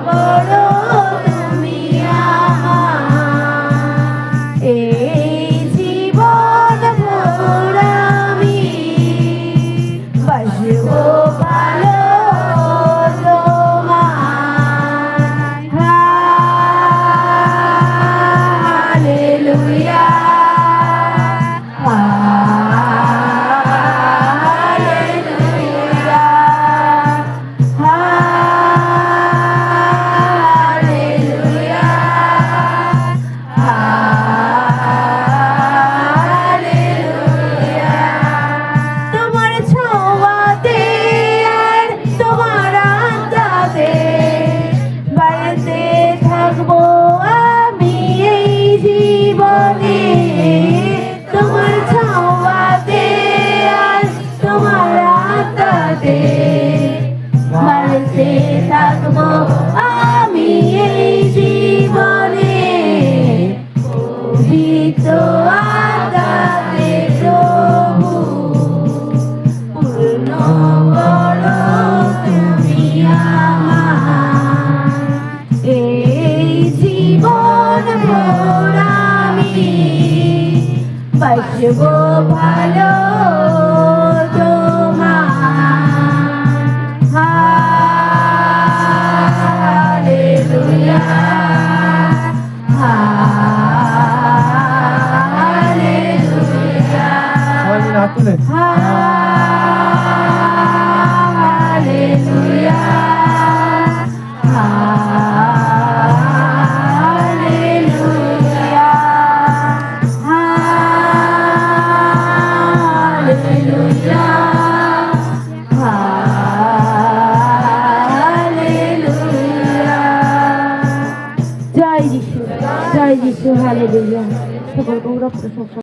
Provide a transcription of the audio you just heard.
বড় তুমি আমার, এই জীবন ভোর আমি বাসবো ভালো তোমায়। হালেলুয়া থাকবো আমি এই জীবনে, তোমার ছোঁয়াতে আর তোমার আত্মাতে বাড়তে থাকবো আমি এই জীবনে, পবিত্র আত্মাতে প্রভু পূর্ণ করো তুমি আমার, এই জীবন ভোর আমি বাসবো ভালো তোমায়। হালেলুয়া হালেলুয়া হালেলুয়া জয় যিশু, জয় যিশু, হালেলুয়া। সকল গৌরব প্রশংসা